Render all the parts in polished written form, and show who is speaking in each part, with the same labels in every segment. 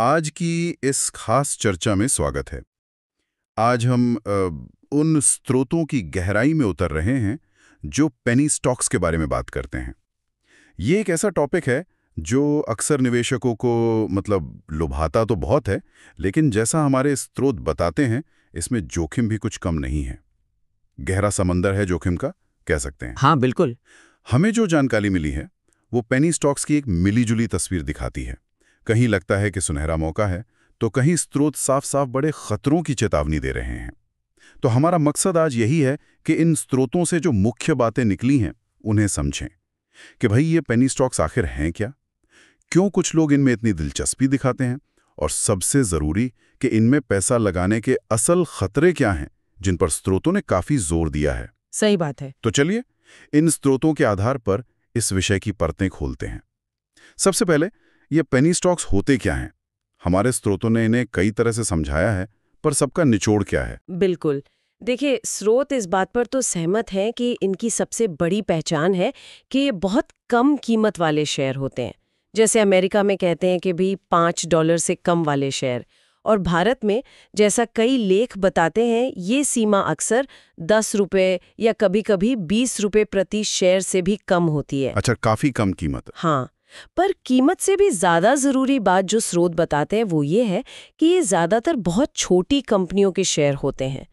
Speaker 1: आज की इस खास चर्चा में स्वागत है। आज हम उन स्रोतों की गहराई में उतर रहे हैं जो पेनी स्टॉक्स के बारे में बात करते हैं। ये एक ऐसा टॉपिक है जो अक्सर निवेशकों को लुभाता तो बहुत है, लेकिन जैसा हमारे स्रोत बताते हैं, इसमें जोखिम भी कुछ कम नहीं है। गहरा समंदर है जोखिम का, कह सकते हैं।
Speaker 2: हाँ बिल्कुल।
Speaker 1: हमें जो जानकारी मिली है वो पेनी स्टॉक्स की एक मिलीजुली तस्वीर दिखाती है। कहीं लगता है कि सुनहरा मौका है, तो कहीं स्रोत साफ साफ बड़े खतरों की चेतावनी दे रहे हैं। तो हमारा मकसद आज यही है कि इन स्रोतों से जो मुख्य बातें निकली हैं उन्हें समझें कि भाई ये पेनी स्टॉक्स आखिर हैं क्या, क्यों कुछ लोग इनमें इतनी दिलचस्पी दिखाते हैं, और सबसे जरूरी कि इनमें पैसा लगाने के असल खतरे क्या हैं जिन पर स्रोतों ने काफी जोर दिया है।
Speaker 2: सही बात है।
Speaker 1: तो चलिए इन स्रोतों के आधार पर इस विषय की परतें खोलते हैं। सबसे पहले ये पेनी स्टॉक्स होते क्या हैं? हमारे स्रोतों ने इन्हें कई तरह से समझाया है, पर सबका निचोड़ क्या है?
Speaker 2: बिल्कुल। देखिए, स्रोत इस बात पर तो सहमत हैं कि इनकी सबसे बड़ी पहचान है कि ये बहुत कम कीमत वाले शेयर होते हैं। जैसे अमेरिका में कहते हैं कि भी $5 से कम वाले शेयर, और भारत में जैसा कई लेख बताते हैं ये सीमा अक्सर ₹10 या कभी-कभी ₹20 प्रति शेयर से भी कम होती है।
Speaker 1: अच्छा, काफी कम कीमत।
Speaker 2: हाँ, पर कीमत से भी ज्यादा जरूरी बात जो स्रोत बताते हैं वो ये है कि ये ज्यादातर बहुत छोटी कंपनियों के शेयर होते हैं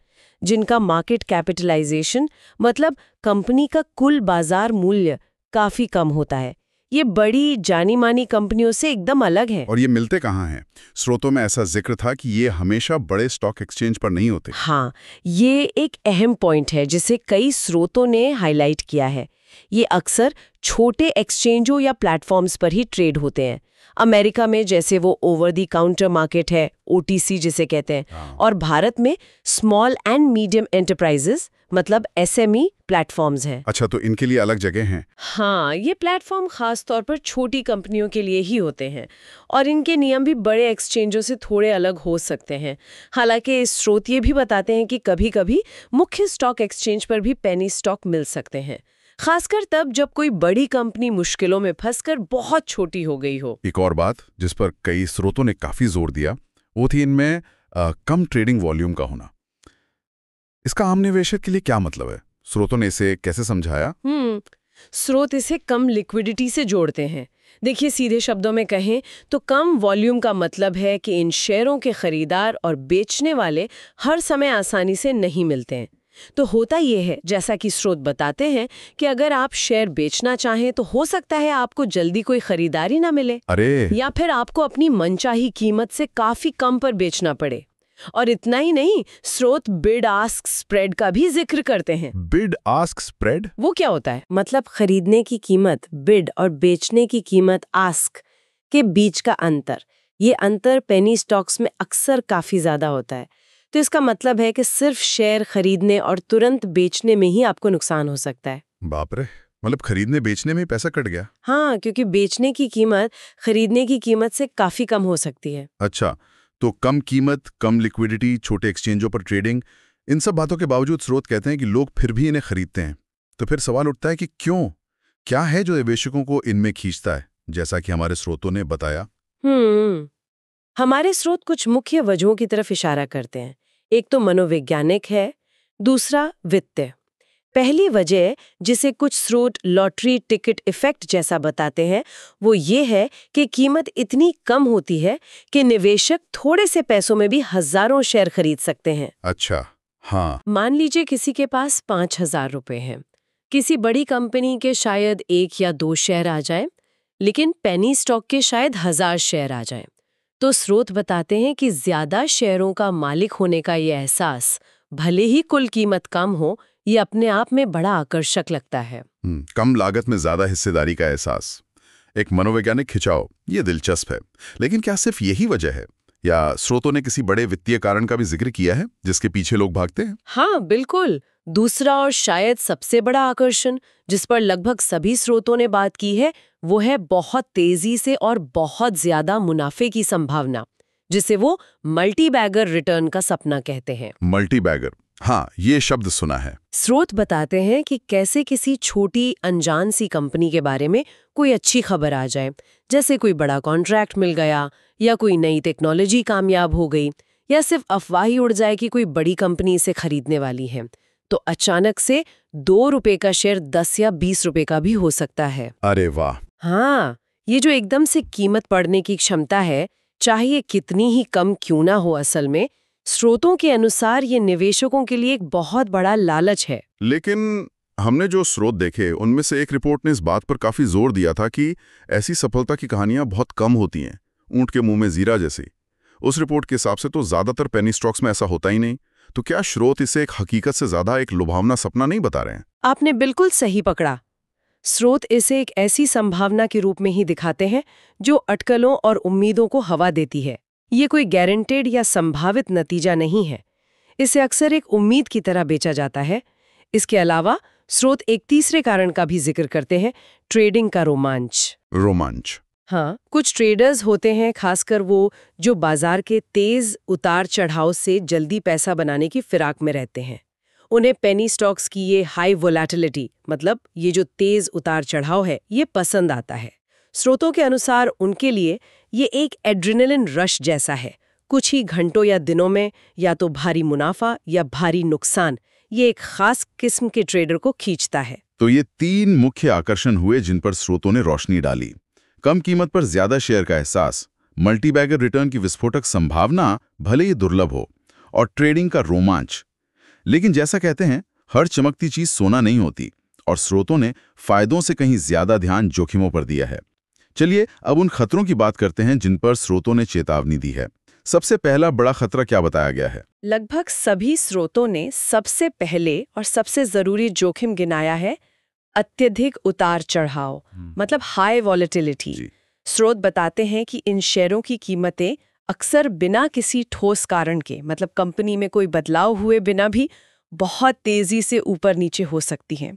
Speaker 2: जिनका मार्केट कैपिटलाइजेशन, मतलब कंपनी का कुल बाजार मूल्य, काफी कम होता है। ये बड़ी जानी मानी कंपनियों से एकदम अलग है।
Speaker 1: और ये मिलते कहाँ हैं? स्रोतों में ऐसा जिक्र था कि ये हमेशा बड़े स्टॉक एक्सचेंज पर नहीं होते।
Speaker 2: हाँ, ये एक अहम पॉइंट है जिसे कई स्रोतों ने हाईलाइट किया है। ये अक्सर छोटे एक्सचेंजों या प्लेटफॉर्म्स पर ही ट्रेड होते हैं। अमेरिका में जैसे वो ओवर द काउंटर मार्केट है, ओटीसी जिसे कहते हैं, और भारत में स्मॉल एंड मीडियम एंटरप्राइजेस, मतलब एसएमई प्लेटफॉर्म्स हैं।
Speaker 1: अच्छा, तो इनके लिए अलग जगह हैं।
Speaker 2: हाँ, ये प्लेटफॉर्म खास तौर पर छोटी कंपनियों के लिए ही होते हैं और इनके नियम भी बड़े एक्सचेंजों से थोड़े अलग हो सकते हैं। हालांकि इस स्रोत ये भी बताते हैं कि कभी-कभी मुख्य स्टॉक एक्सचेंज पर भी पेनी स्टॉक मिल सकते हैं, खासकर तब जब कोई बड़ी कंपनी मुश्किलों में फंसकर बहुत छोटी हो गई हो।
Speaker 1: एक और बात जिस पर कई स्रोतों ने काफी जोर दिया वो थी इनमें कम ट्रेडिंग वॉल्यूम का होना। इसका आम निवेशक के लिए क्या मतलब है? स्रोतों ने इसे कैसे समझाया?
Speaker 2: स्रोत इसे कम लिक्विडिटी से जोड़ते हैं। देखिए, सीधे शब्दों में कहें तो कम वॉल्यूम का मतलब है कि इन शेयरों के खरीदार और बेचने वाले हर समय आसानी से नहीं मिलते हैं। तो होता ये है, जैसा कि स्रोत बताते हैं, कि अगर आप शेयर बेचना चाहें तो हो सकता है आपको जल्दी कोई खरीदारी ना मिले,
Speaker 1: अरे,
Speaker 2: या फिर आपको अपनी मनचाही कीमत से काफी कम पर बेचना पड़े। और इतना ही नहीं, स्रोत बिड आस्क स्प्रेड का भी जिक्र करते हैं।
Speaker 1: बिड आस्क स्प्रेड
Speaker 2: वो क्या होता है? मतलब खरीदने की कीमत बिड और बेचने की कीमत आस्क के बीच का अंतर। ये अंतर पेनी स्टॉक्स में अक्सर काफी ज्यादा होता है। तो इसका मतलब है कि सिर्फ शेयर खरीदने और तुरंत बेचने में ही आपको नुकसान हो सकता है।
Speaker 1: बाप रे, मतलब खरीदने बेचने में पैसा कट गया।
Speaker 2: हाँ, क्योंकि बेचने की कीमत खरीदने की कीमत से काफी कम हो सकती है।
Speaker 1: अच्छा, तो कम कीमत, कम लिक्विडिटी, छोटे एक्सचेंजों पर ट्रेडिंग, इन सब बातों के बावजूद स्रोत कहते हैं कि लोग फिर भी इन्हें खरीदते हैं। तो फिर सवाल उठता है कि क्यों? क्या है जो निवेशकों को इनमें खींचता है, जैसा कि हमारे स्रोतों ने बताया?
Speaker 2: हमारे स्रोत कुछ मुख्य वजहों की तरफ इशारा करते हैं। एक तो मनोवैज्ञानिक है, दूसरा वित्तीय। पहली वजह, जिसे कुछ स्रोत लॉटरी टिकट इफेक्ट जैसा बताते हैं, वो ये है कि कीमत इतनी कम होती है कि निवेशक थोड़े से पैसों में भी हजारों शेयर खरीद सकते हैं।
Speaker 1: अच्छा, हाँ।
Speaker 2: मान लीजिए किसी के पास ₹5,000 हैं। किसी बड़ी कंपनी के शायद 1 या 2 शेयर आ जाए, लेकिन पेनी स्टॉक के शायद 1000 शेयर आ जाएं। तो स्रोत बताते हैं कि ज्यादा शेयरों का मालिक होने का ये एहसास, भले ही कुल कीमत कम हो, ये अपने आप में बड़ा आकर्षक लगता है।
Speaker 1: कम लागत में ज्यादा हिस्सेदारी का एहसास, एक मनोवैज्ञानिक खिंचाव, ये दिलचस्प है। लेकिन क्या सिर्फ यही वजह है, या स्रोतों ने किसी बड़े वित्तीय कारण का भी जिक्र किया है जिसके पीछे लोग भागते हैं?
Speaker 2: हाँ बिल्कुल। दूसरा और शायद सबसे बड़ा आकर्षण, जिस पर लगभग सभी स्रोतों ने बात की है, वो है बहुत तेजी से और बहुत ज्यादा मुनाफे की संभावना, जिसे वो मल्टी बैगर रिटर्न का सपना कहते हैं।
Speaker 1: मल्टी बैगर, हाँ, ये शब्द सुना है।
Speaker 2: स्रोत बताते हैं कि कैसे किसी छोटी अनजान सी कंपनी के बारे में कोई अच्छी खबर आ जाए, जैसे कोई बड़ा कॉन्ट्रैक्ट मिल गया या कोई नई टेक्नोलॉजी कामयाब हो गई या सिर्फ अफवाह ही उड़ जाए कि कोई बड़ी कंपनी इसे खरीदने वाली है, तो अचानक से 2 रुपए का शेयर 10 या 20 रुपए का भी हो सकता है।
Speaker 1: अरे वाह!
Speaker 2: हाँ, ये जो एकदम से कीमत बढ़ने की क्षमता है, चाहे ये कितनी ही कम क्यों ना हो, असल में स्रोतों के अनुसार ये निवेशकों के लिए एक बहुत बड़ा लालच है।
Speaker 1: लेकिन हमने जो स्रोत देखे उनमें से एक रिपोर्ट ने इस बात पर काफी जोर दिया था कि ऐसी सफलता की कहानियां बहुत कम होती हैं, ऊंट के मुंह में जीरा जैसी। उस रिपोर्ट के हिसाब से तो ज्यादातर पेनी स्टॉक्स में ऐसा होता ही नहीं। तो क्या स्रोत इसे एक हकीकत से ज्यादा एक लुभावना सपना नहीं बता रहे हैं?
Speaker 2: आपने बिल्कुल सही पकड़ा। स्रोत इसे एक ऐसी संभावना के रूप में ही दिखाते हैं जो अटकलों और उम्मीदों को हवा देती है। ये कोई गारंटेड या संभावित नतीजा नहीं है। इसे अक्सर एक उम्मीद की तरह बेचा जाता है। इसके अलावा स्रोत एक तीसरे कारण का भी जिक्र करते हैं, ट्रेडिंग का रोमांच।
Speaker 1: रोमांच?
Speaker 2: हाँ, कुछ ट्रेडर्स होते हैं, खासकर वो जो बाजार के तेज उतार चढ़ाव से जल्दी पैसा बनाने की फिराक में रहते हैं। उन्हें पेनी स्टॉक्स की ये हाई वोलेटिलिटी, मतलब ये जो तेज उतार चढ़ाव है, ये पसंद आता है। स्रोतों के अनुसार उनके लिए ये एक एड्रेनलिन रश जैसा है। कुछ ही घंटों या दिनों में या तो भारी मुनाफा या भारी नुकसान, ये एक खास किस्म के ट्रेडर को खींचता है।
Speaker 1: तो ये 3 मुख्य आकर्षण हुए जिन पर स्रोतों ने रोशनी डाली। कम कीमत पर ज्यादा शेयर का एहसास, मल्टीबैगर रिटर्न की विस्फोटक संभावना भले ही दुर्लभ हो, और ट्रेडिंग का रोमांच। लेकिन जैसा कहते हैं, हर चमकती चीज सोना नहीं होती, और स्रोतों ने फायदों से कहीं ज्यादा ध्यान जोखिमों पर दिया है। चलिए अब उन खतरों की बात करते हैं जिन पर स्रोतों ने चेतावनी दी है। सबसे पहला बड़ा खतरा क्या बताया गया है?
Speaker 2: लगभग सभी स्रोतों ने सबसे पहले और सबसे जरूरी जोखिम गिनाया है अत्यधिक उतार चढ़ाव, मतलब हाई वॉलेटिलिटी। स्रोत बताते हैं कि इन शेयरों की कीमतें अक्सर बिना किसी ठोस कारण के, मतलब कंपनी में कोई बदलाव हुए बिना भी, बहुत तेजी से ऊपर नीचे हो सकती हैं।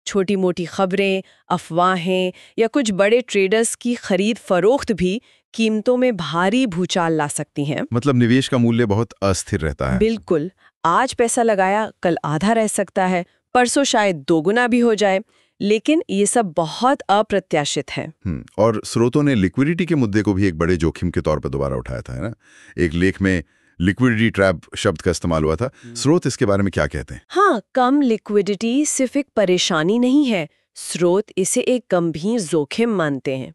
Speaker 2: छोटी मोटी खबरें, अफवाहें या कुछ बड़े ट्रेडर्स की खरीद फरोख्त भी कीमतों में भारी भूचाल ला सकती हैं।
Speaker 1: मतलब निवेश का मूल्य बहुत अस्थिर रहता है।
Speaker 2: बिल्कुल, आज पैसा लगाया कल आधा रह सकता है, परसों शायद 2 गुना भी हो जाए। लेकिन ये सब बहुत अप्रत्याशित है।
Speaker 1: और स्रोतों ने लिक्विडिटी के मुद्दे को भी एक बड़े जोखिम के तौर पर दोबारा उठाया था, है ना? एक लेख में लिक्विडिटी ट्रैप शब्द का इस्तेमाल हुआ था। स्रोत इसके बारे में क्या कहते हैं?
Speaker 2: हाँ, कम लिक्विडिटी सिर्फ एक परेशानी नहीं है, स्रोत इसे एक गंभीर जोखिम मानते हैं।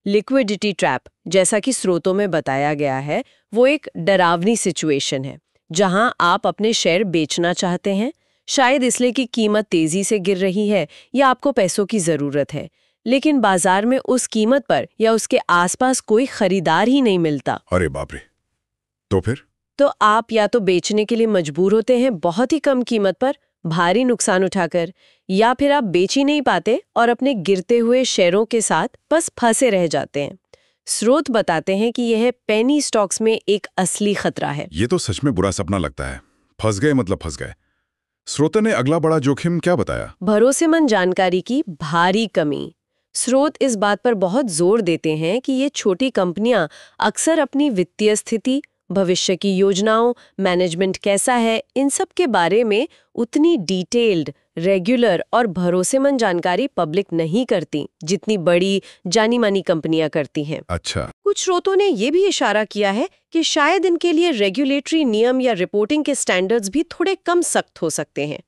Speaker 2: लिक्विडिटी ट्रैप, जैसा कि स्रोतों में बताया गया है, वो एक डरावनी सिचुएशन है जहां आप अपने शेयर बेचना चाहते हैं, शायद इसलिए कि कीमत तेजी से गिर रही है या आपको पैसों की जरूरत है, लेकिन बाजार में उस कीमत पर या उसके आसपास कोई खरीदार ही नहीं मिलता।
Speaker 1: अरे बाप रे! तो फिर?
Speaker 2: तो आप या तो बेचने के लिए मजबूर होते हैं बहुत ही कम कीमत पर, भारी नुकसान उठाकर, या फिर आप बेच ही नहीं पाते और अपने गिरते हुए शेयरों के साथ बस फंसे रह जाते हैं। स्रोत बताते हैं कि यह पेनी स्टॉक्स में एक असली खतरा है।
Speaker 1: ये तो सच में बुरा सपना लगता है। फंस गए मतलब फंस गए। स्रोत ने अगला बड़ा जोखिम क्या बताया?
Speaker 2: भरोसेमंद जानकारी की भारी कमी। स्रोत इस बात पर बहुत जोर देते हैं कि ये छोटी कंपनियां अक्सर अपनी वित्तीय स्थिति, भविष्य की योजनाओं, मैनेजमेंट कैसा है, इन सब के बारे में उतनी डिटेल्ड, रेगुलर और भरोसेमंद जानकारी पब्लिक नहीं करती जितनी बड़ी जानी मानी कंपनियां करती हैं।
Speaker 1: अच्छा।
Speaker 2: कुछ स्रोतों ने यह भी इशारा किया है कि शायद इनके लिए रेगुलेटरी नियम या रिपोर्टिंग के स्टैंडर्ड्स भी थोड़े कम सख्त हो सकते हैं।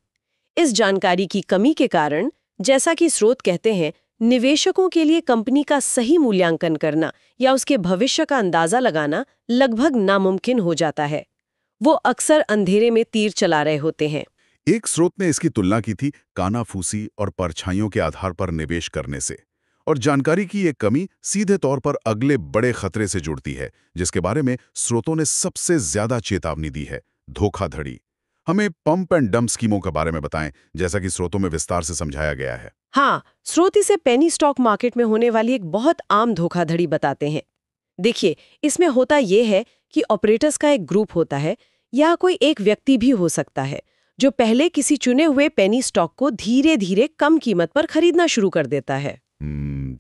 Speaker 2: इस जानकारी की कमी के कारण, जैसा कि स्रोत कहते हैं, निवेशकों के लिए कंपनी का सही मूल्यांकन करना या उसके भविष्य का अंदाजा लगाना लगभग नामुमकिन हो जाता है। वो अक्सर अंधेरे में तीर चला रहे होते हैं।
Speaker 1: एक स्रोत ने इसकी तुलना की थी कानाफूसी और परछाइयों के आधार पर निवेश करने से, और जानकारी की ये कमी सीधे तौर पर अगले बड़े खतरे से जुड़ती है जिसके बारे में स्रोतों ने सबसे ज्यादा चेतावनी दी है, धोखाधड़ी। हमें पंप एंड डंप स्कीमों के बारे में बताएं, जैसा कि स्रोतों में विस्तार से समझाया गया है।
Speaker 2: हाँ, स्रोत इसे पेनी स्टॉक मार्केट में होने वाली एक बहुत आम धोखाधड़ी बताते हैं। देखिए, इसमें होता यह है कि ऑपरेटर्स का एक ग्रुप होता है, या कोई एक व्यक्ति भी हो सकता है, जो पहले किसी चुने हुए पेनी स्टॉक को धीरे धीरे कम कीमत पर खरीदना शुरू कर देता है।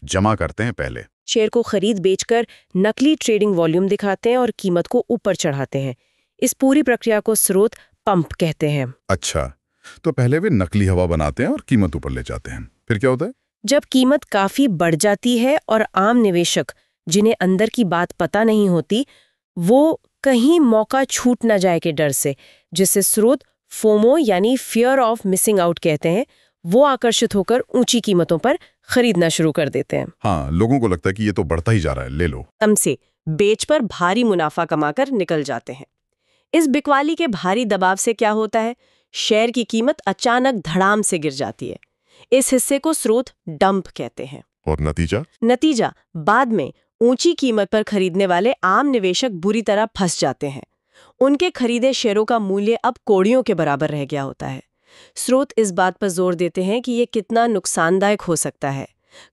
Speaker 1: जमा करते हैं पहले।
Speaker 2: शेयर को खरीद बेचकर नकली ट्रेडिंग वॉल्यूम दिखाते हैं और कीमत को ऊपर चढ़ाते हैं। इस पूरी प्रक्रिया को स्रोत पंप कहते हैं।
Speaker 1: अच्छा, तो पहले वे नकली हवा बनाते हैं और कीमत ऊपर ले जाते हैं, फिर क्या होता है?
Speaker 2: जब कीमत काफी बढ़ जाती है और आम निवेशक जिन्हें अंदर की बात पता नहीं होती, वो कहीं मौका छूट ना जाए के डर से, जिससे स्रोत फोमो यानी फियर ऑफ मिसिंग आउट कहते हैं, वो आकर्षित होकर ऊंची कीमतों पर खरीदना शुरू कर देते हैं।
Speaker 1: हाँ, लोगों को लगता है कि ये तो बढ़ता ही जा रहा है, ले लो।
Speaker 2: कम से बेच पर भारी मुनाफा कमाकर निकल जाते हैं। इस बिकवाली के भारी दबाव से क्या होता है? शेयर की कीमत अचानक धड़ाम से गिर जाती है। इस हिस्से को स्रोत डंप कहते हैं।
Speaker 1: और
Speaker 2: नतीजा बाद में ऊंची कीमत पर खरीदने वाले आम निवेशक बुरी तरह फंस जाते हैं। उनके खरीदे शेयरों का मूल्य अब कौड़ियों के बराबर रह गया होता है। स्रोत इस बात पर जोर देते हैं कि ये कितना नुकसानदायक हो सकता है।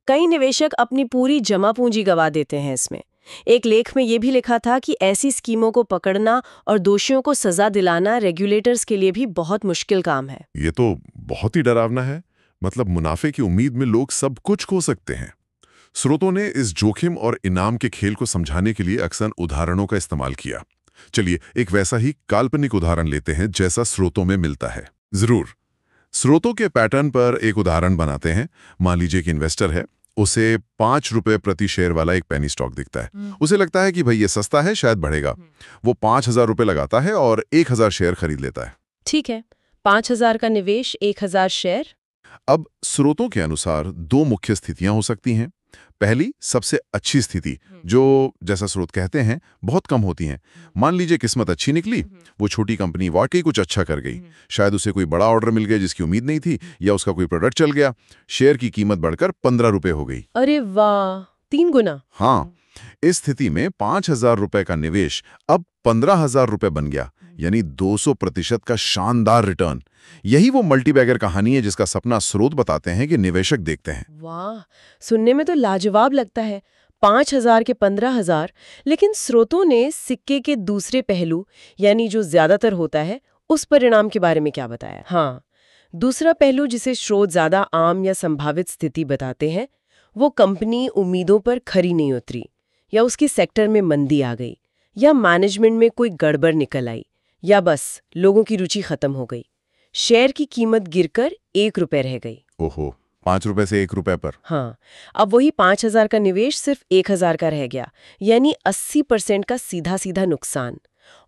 Speaker 2: कई निवेशक अपनी पूरी जमा पूंजी गंवा देते हैं इसमें। एक लेख में ये भी लिखा था कि ऐसी स्कीमों को पकड़ना और दोषियों को सजा दिलाना रेगुलेटर्स के लिए भी बहुत मुश्किल काम है।
Speaker 1: ये तो बहुत ही डरावना है। मतलब मुनाफे की उम्मीद में लोग सब कुछ खो सकते हैं। स्रोतों ने इस जोखिम और इनाम के खेल को समझाने के लिए अक्सर उदाहरणों का इस्तेमाल किया। चलिए एक वैसा ही काल्पनिक उदाहरण लेते हैं जैसा स्रोतों में मिलता है। जरूर, स्रोतों के पैटर्न पर एक उदाहरण बनाते हैं। मान लीजिए कि इन्वेस्टर है, उसे 5 रुपए प्रति शेयर वाला एक पेनी स्टॉक दिखता है। उसे लगता है कि भाई ये सस्ता है, शायद बढ़ेगा। वो 5,000 रुपए लगाता है और 1,000 शेयर खरीद लेता है।
Speaker 2: ठीक है, 5,000 का निवेश, 1,000 शेयर।
Speaker 1: अब स्रोतों के अनुसार दो मुख्य स्थितियां हो सकती हैं। पहली, सबसे अच्छी स्थिति, जो जैसा स्रोत कहते हैं बहुत कम होती हैं। मान लीजिए किस्मत अच्छी निकली, वो छोटी कंपनी वाकई कुछ अच्छा कर गई। शायद उसे कोई बड़ा ऑर्डर मिल गया जिसकी उम्मीद नहीं थी, या उसका कोई प्रोडक्ट चल गया। शेयर की कीमत बढ़कर 15 रुपए हो गई।
Speaker 2: अरे वाह, 3 गुना।
Speaker 1: हाँ, इस स्थिति में 5,000 रुपए का निवेश अब 15,000 रुपए बन गया, यानी 200% का शानदार रिटर्न। यही वो मल्टीबैगर कहानी है जिसका सपना स्रोत बताते हैं कि निवेशक देखते हैं।
Speaker 2: वाह, सुनने में तो लाजवाब लगता है। 5,000 के 15,000। लेकिन स्रोतों ने सिक्के के दूसरे पहलू, यानी जो ज्यादातर होता है, उस परिणाम के बारे में क्या बताया? हाँ, दूसरा पहलू जिसे स्रोत ज्यादा आम या संभावित स्थिति बताते हैं, वो कंपनी उम्मीदों पर खरी नहीं उतरी, या उसके सेक्टर में मंदी आ गई, या मैनेजमेंट में कोई गड़बड़ निकल आई, या बस लोगों की रुचि खत्म हो गई। शेयर की कीमत गिरकर 1 रुपए रह गई।
Speaker 1: ओहो, 5 रुपए से 1 रुपए पर।
Speaker 2: हाँ, अब वही 5,000 का निवेश सिर्फ 1,000 का रह गया, यानी 80% का सीधा सीधा नुकसान।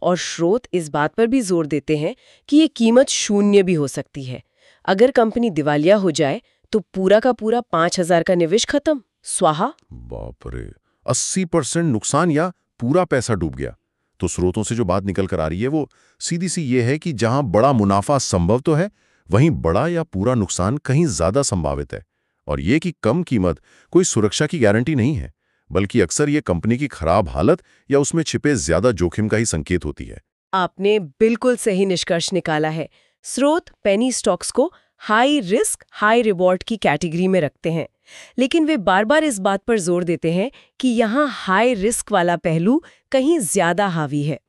Speaker 2: और स्रोत इस बात पर भी जोर देते हैं कि ये कीमत शून्य भी हो सकती है। अगर कंपनी दिवालिया हो जाए तो पूरा का पूरा 5,000 का निवेश खत्म, स्वाहा।
Speaker 1: बाप रे, 80% नुकसान या पूरा पैसा डूब गया। तो स्रोतों से जो बात निकल कर आ रही है वो सीधी सी ये है कि जहां बड़ा मुनाफा संभव तो है, वहीं बड़ा या पूरा नुकसान कहीं ज्यादा संभावित है। और ये कि कम कीमत कोई सुरक्षा की गारंटी नहीं है, बल्कि अक्सर ये कंपनी की खराब हालत या उसमें छिपे ज्यादा जोखिम का ही संकेत होती है।
Speaker 2: आपने बिल्कुल सही निष्कर्ष निकाला है। स्रोत पेनी स्टॉक्स को हाई रिस्क हाई रिवॉर्ड की कैटेगरी में रखते हैं, लेकिन वे बार बार इस बात पर जोर देते हैं कि यहाँ हाई रिस्क वाला पहलू कहीं ज्यादा हावी है।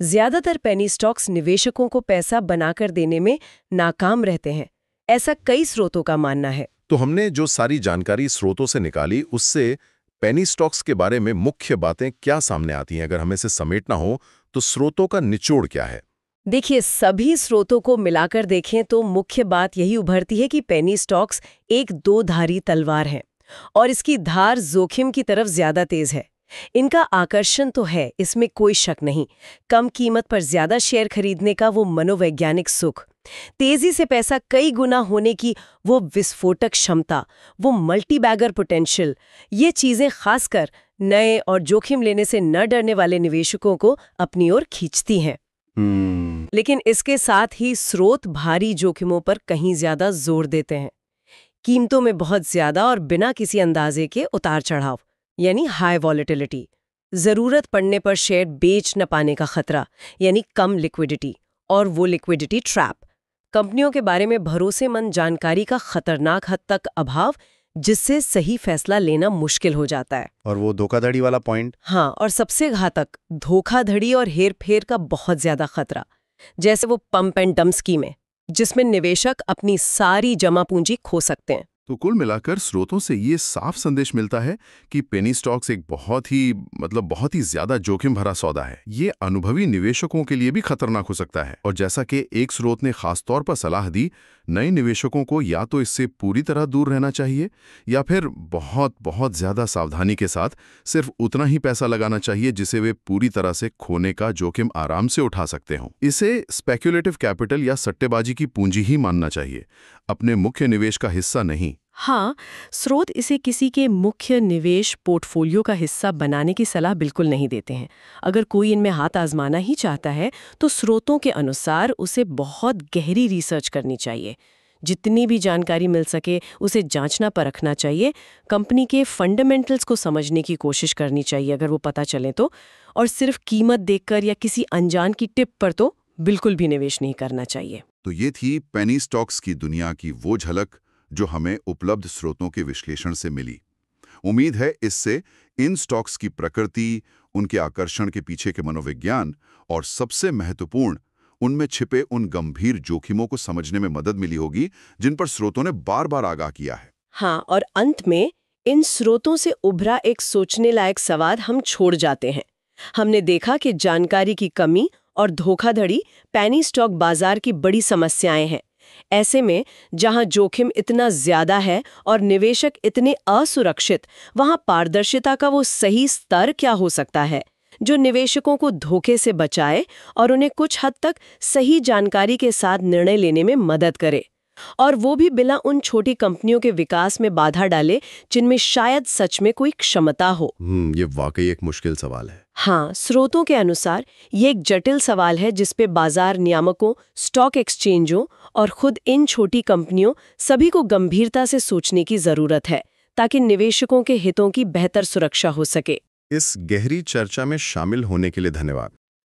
Speaker 2: ज्यादातर पेनी स्टॉक्स निवेशकों को पैसा बनाकर देने में नाकाम रहते हैं, ऐसा कई स्रोतों का मानना है।
Speaker 1: तो हमने जो सारी जानकारी स्रोतों से निकाली, उससे पेनी स्टॉक्स के बारे में मुख्य बातें क्या सामने आती हैं? अगर हमें इसे समेटना हो तो स्रोतों का निचोड़ क्या है?
Speaker 2: देखिए, सभी स्रोतों को मिलाकर देखें तो मुख्य बात यही उभरती है कि पेनी स्टॉक्स एक दो-धारी तलवार है, और इसकी धार जोखिम की तरफ ज्यादा तेज है। इनका आकर्षण तो है, इसमें कोई शक नहीं। कम कीमत पर ज्यादा शेयर खरीदने का वो मनोवैज्ञानिक सुख, तेजी से पैसा कई गुना होने की वो विस्फोटक क्षमता, वो मल्टीबैगर पोटेंशियल, ये चीजें खासकर नए और जोखिम लेने से न डरने वाले निवेशकों को अपनी ओर खींचती हैं। लेकिन इसके साथ ही स्रोत भारी जोखिमों पर कहीं ज्यादा जोर देते हैं। कीमतों में बहुत ज्यादा और बिना किसी अंदाजे के उतार चढ़ाव, यानी हाई वॉलेटिलिटी। जरूरत पड़ने पर शेयर बेच न पाने का खतरा, यानी कम लिक्विडिटी, और वो लिक्विडिटी ट्रैप। कंपनियों के बारे में भरोसेमंद जानकारी का खतरनाक हद तक अभाव, जिससे सही फैसला लेना मुश्किल हो जाता है।
Speaker 3: और वो धोखाधड़ी वाला पॉइंट।
Speaker 2: हाँ, और सबसे घातक, धोखाधड़ी और हेरफेर का बहुत ज्यादा खतरा, जैसे वो पंप एंड डंप स्कीम है, जिसमें निवेशक अपनी सारी जमा पूंजी खो सकते हैं।
Speaker 3: तो कुल मिलाकर स्रोतों से ये साफ संदेश मिलता है कि पेनी स्टॉक्स एक बहुत ही ज्यादा जोखिम भरा सौदा है। ये अनुभवी निवेशकों के लिए भी खतरनाक हो सकता है। और जैसा कि एक स्रोत ने खास तौर पर सलाह दी, नए निवेशकों को या तो इससे पूरी तरह दूर रहना चाहिए या फिर बहुत बहुत ज्यादा सावधानी के साथ सिर्फ उतना ही पैसा लगाना चाहिए जिसे वे पूरी तरह से खोने का जोखिम आराम से उठा सकते हों। इसे स्पेक्युलेटिव कैपिटल या सट्टेबाजी की पूंजी ही मानना चाहिए, अपने मुख्य निवेश का हिस्सा नहीं।
Speaker 2: हाँ, स्रोत इसे किसी के मुख्य निवेश पोर्टफोलियो का हिस्सा बनाने की सलाह बिल्कुल नहीं देते हैं। अगर कोई इनमें हाथ आजमाना ही चाहता है तो स्रोतों के अनुसार उसे बहुत गहरी रिसर्च करनी चाहिए। जितनी भी जानकारी मिल सके उसे जांचना परखना चाहिए, कंपनी के फंडामेंटल्स को समझने की कोशिश करनी चाहिए अगर वो पता चले तो, और सिर्फ कीमत देखकर या किसी अनजान की टिप पर तो बिल्कुल भी निवेश नहीं करना चाहिए।
Speaker 1: तो ये थी पेनी स्टॉक्स की दुनिया की वो झलक जो हमें उपलब्ध स्रोतों के विश्लेषण से मिली। उम्मीद है इससे इन स्टॉक्स की प्रकृति, उनके आकर्षण के पीछे के मनोविज्ञान और सबसे महत्वपूर्ण उनमें छिपे उन गंभीर जोखिमों को समझने में मदद मिली होगी जिन पर स्रोतों ने बार बार आगाह किया है।
Speaker 2: हाँ, और अंत में इन स्रोतों से उभरा एक सोचने लायक सवाल हम छोड़ जाते हैं। हमने देखा कि जानकारी की कमी और धोखाधड़ी पेनी स्टॉक बाजार की बड़ी समस्याएं हैं। ऐसे में जहां जोखिम इतना ज्यादा है और निवेशक इतने असुरक्षित, वहां पारदर्शिता का वो सही स्तर क्या हो सकता है जो निवेशकों को धोखे से बचाए और उन्हें कुछ हद तक सही जानकारी के साथ निर्णय लेने में मदद करे, और वो भी बिना उन छोटी कंपनियों के विकास में बाधा डाले जिनमें शायद सच में कोई क्षमता हो।
Speaker 3: ये वाकई एक मुश्किल सवाल है।
Speaker 2: हाँ, स्रोतों के अनुसार ये एक जटिल सवाल है जिस पे बाजार नियामकों, स्टॉक एक्सचेंजों और खुद इन छोटी कंपनियों सभी को गंभीरता से सोचने की जरूरत है ताकि निवेशकों के हितों की बेहतर सुरक्षा हो सके।
Speaker 3: इस गहरी चर्चा में शामिल होने के लिए धन्यवाद।